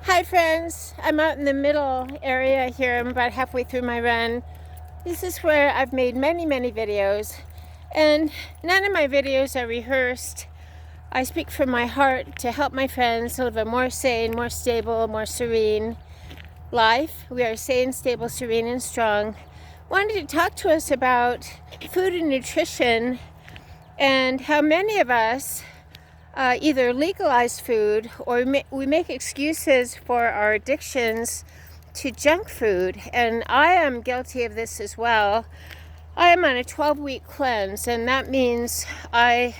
Hi friends, I'm out in the middle area here. I'm about halfway through my run. This is where I've made many videos, and none of my videos are rehearsed. I speak from my heart to help my friends live a more sane, more stable, more serene life. We are sane, stable, serene, and strong. Wanted to talk to us about food and nutrition and how many of us either legalize food or we make excuses for our addictions to junk food. And I am guilty of this as well. I am on a 12-week cleanse, and that means I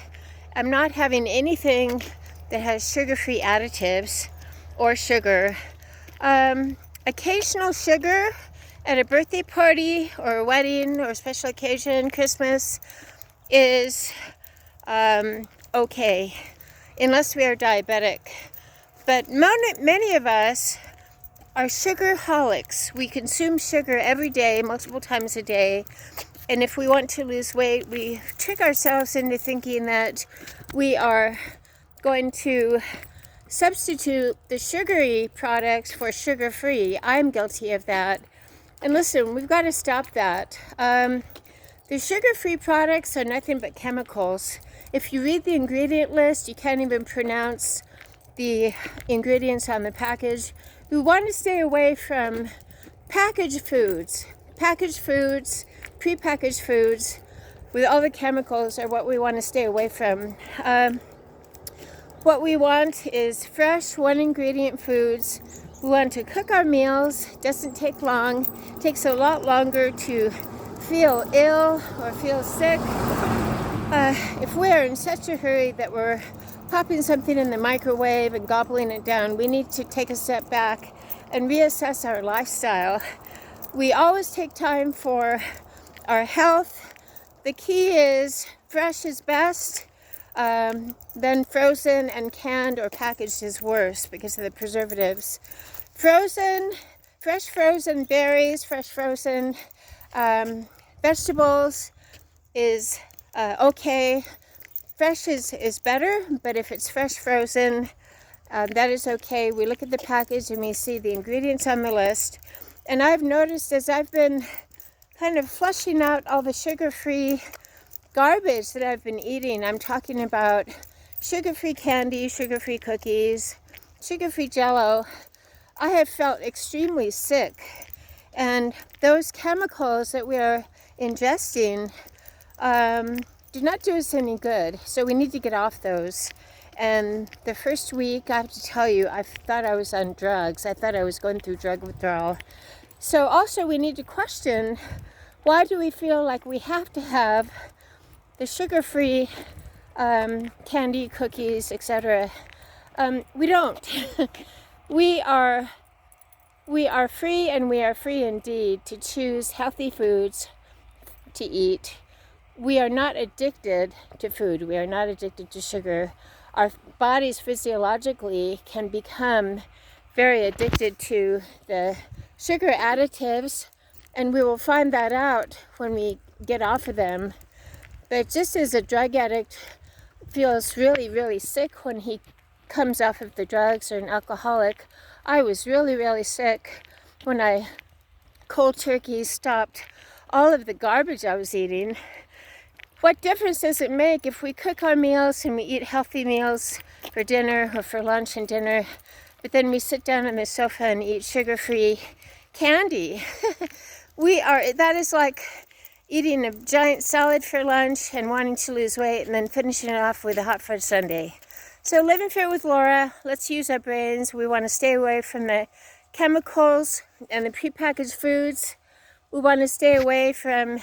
am not having anything that has sugar-free additives or sugar. Occasional sugar at a birthday party or a wedding or a special occasion, Christmas, is okay, unless we are diabetic. But many of us are sugarholics. We consume sugar every day, multiple times a day. And if we want to lose weight, we trick ourselves into thinking that we are going to substitute the sugary products for sugar-free. I'm guilty of that. And listen, we've got to stop that. The sugar-free products are nothing but chemicals. If you read the ingredient list, you can't even pronounce the ingredients on the package. We want to stay away from packaged foods. Packaged foods, prepackaged foods with all the chemicals are what we want to stay away from. What we want is fresh, one-ingredient foods. We want to cook our meals. It doesn't take long. It takes a lot longer to feel ill or feel sick. If we are in such a hurry that we're popping something in the microwave and gobbling it down, we need to take a step back and reassess our lifestyle. We always take time for our health. The key is fresh is best, then frozen and canned or packaged is worse because of the preservatives. Fresh frozen berries, fresh frozen vegetables is okay. Fresh is better, but if it's fresh frozen, that is okay. We look at the package and we see the ingredients on the list. And I've noticed as I've been kind of flushing out all the sugar-free garbage that I've been eating, I'm talking about sugar-free candy, sugar-free cookies, sugar-free Jell-O, I have felt extremely sick. And those chemicals that we are ingesting do not do us any good. So we need to get off those. And the first week, I have to tell you, I thought I was on drugs. I thought I was going through drug withdrawal. So also we need to question, why do we feel like we have to have the sugar-free candy, cookies, etc.? We don't. We are free, and we are free indeed to choose healthy foods to eat. We are not addicted to food. We are not addicted to sugar. Our bodies physiologically can become very addicted to the sugar additives, and we will find that out when we get off of them. But just as a drug addict feels really sick when he comes off of the drugs, or an alcoholic, I was really sick when I cold turkey stopped all of the garbage I was eating. What difference does it make if we cook our meals and we eat healthy meals for dinner or for lunch and dinner, but then we sit down on the sofa and eat sugar-free candy? That is like eating a giant salad for lunch and wanting to lose weight and then finishing it off with a hot fudge sundae. So Living Fair with Laura, let's use our brains. We want to stay away from the chemicals and the prepackaged foods. We want to stay away from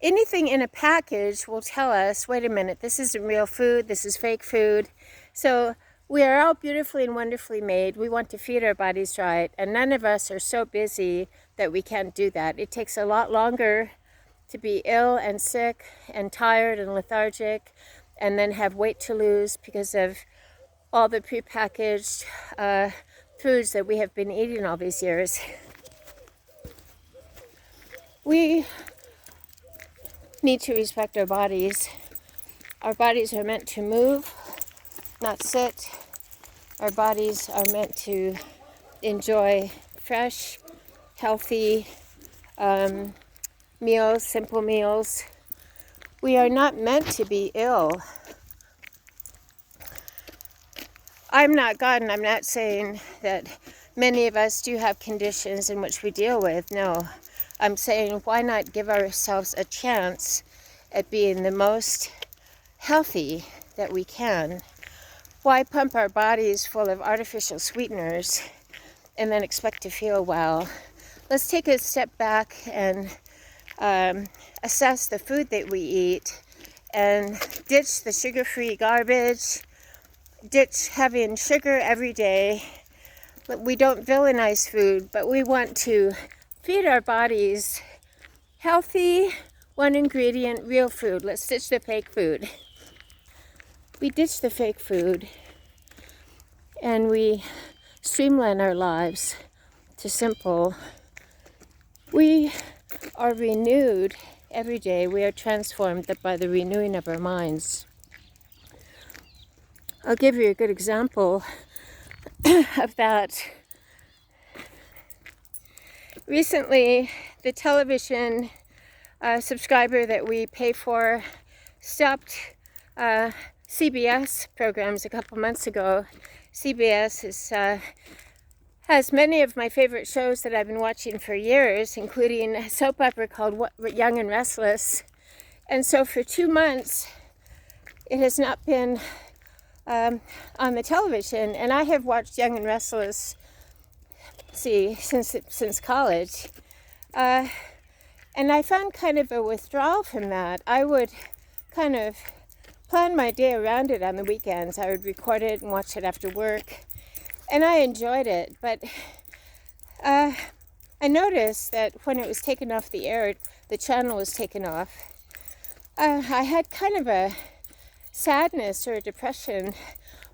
anything in a package will tell us, wait a minute, this isn't real food, this is fake food. So we are all beautifully and wonderfully made. We want to feed our bodies right, and none of us are so busy that we can't do that. It takes a lot longer to be ill and sick and tired and lethargic and then have weight to lose because of all the prepackaged foods that we have been eating all these years. We need to respect our bodies. Our bodies are meant to move, not sit. Our bodies are meant to enjoy fresh, healthy meals, simple meals. We are not meant to be ill. I'm not God, and I'm not saying that many of us do have conditions in which we deal with. No, I'm saying why not give ourselves a chance at being the most healthy that we can? Why pump our bodies full of artificial sweeteners and then expect to feel well? Let's take a step back and assess the food that we eat and ditch the sugar-free garbage, ditch having sugar every day. We don't villainize food, but we want to feed our bodies healthy, one ingredient, real food. Let's ditch the fake food. We ditch the fake food and we streamline our lives to simple. We are renewed every day. We are transformed by the renewing of our minds. I'll give you a good example of that. Recently, the television subscriber that we pay for stopped CBS programs a couple months ago. CBS has many of my favorite shows that I've been watching for years, including a soap opera called Young and Restless. And so for 2 months, it has not been on the television. And I have watched Young and Restless, since college. And I found kind of a withdrawal from that. I would kind of plan my day around it on the weekends. I would record it and watch it after work. And I enjoyed it, but I noticed that when it was taken off the air, the channel was taken off. I had kind of a sadness or a depression.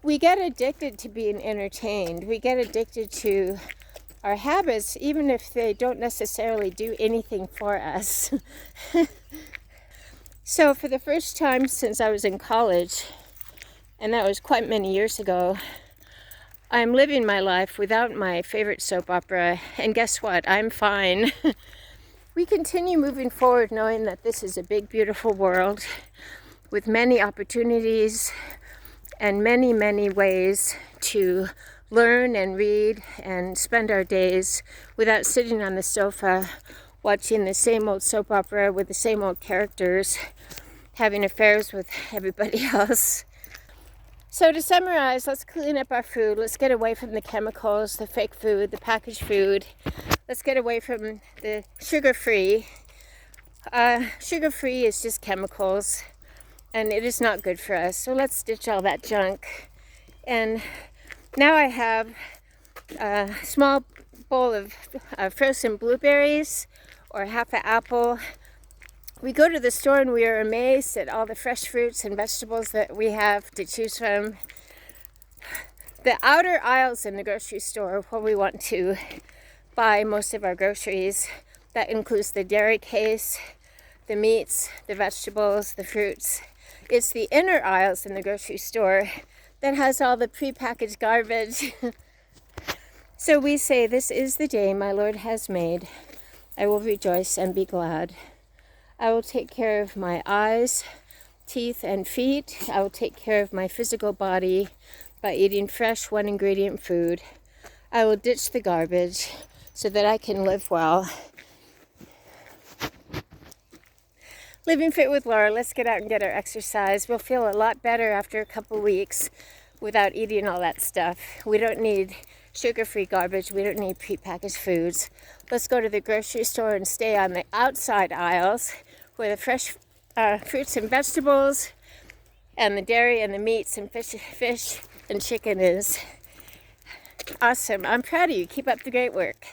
We get addicted to being entertained. We get addicted to our habits, even if they don't necessarily do anything for us. So for the first time since I was in college, and that was quite many years ago, I'm living my life without my favorite soap opera, and guess what? I'm fine. We continue moving forward knowing that this is a big, beautiful world with many opportunities and many, many ways to learn and read and spend our days without sitting on the sofa watching the same old soap opera with the same old characters, having affairs with everybody else. So to summarize, let's clean up our food. Let's get away from the chemicals, the fake food, the packaged food. Let's get away from the sugar-free. Sugar-free is just chemicals, and it is not good for us. So let's ditch all that junk. And now I have a small bowl of frozen blueberries or half an apple. We go to the store and we are amazed at all the fresh fruits and vegetables that we have to choose from. The outer aisles in the grocery store where we want to buy most of our groceries, that includes the dairy case, the meats, the vegetables, the fruits. It's the inner aisles in the grocery store that has all the prepackaged garbage. So we say, this is the day my Lord has made. I will rejoice and be glad. I will take care of my eyes, teeth, and feet. I will take care of my physical body by eating fresh, one ingredient food. I will ditch the garbage so that I can live well. Living Fit with Laura, let's get out and get our exercise. We'll feel a lot better after a couple weeks without eating all that stuff. We don't need sugar-free garbage. We don't need prepackaged foods. Let's go to the grocery store and stay on the outside aisles where the fresh fruits and vegetables and the dairy and the meats and fish and chicken is. Awesome. I'm proud of you. Keep up the great work.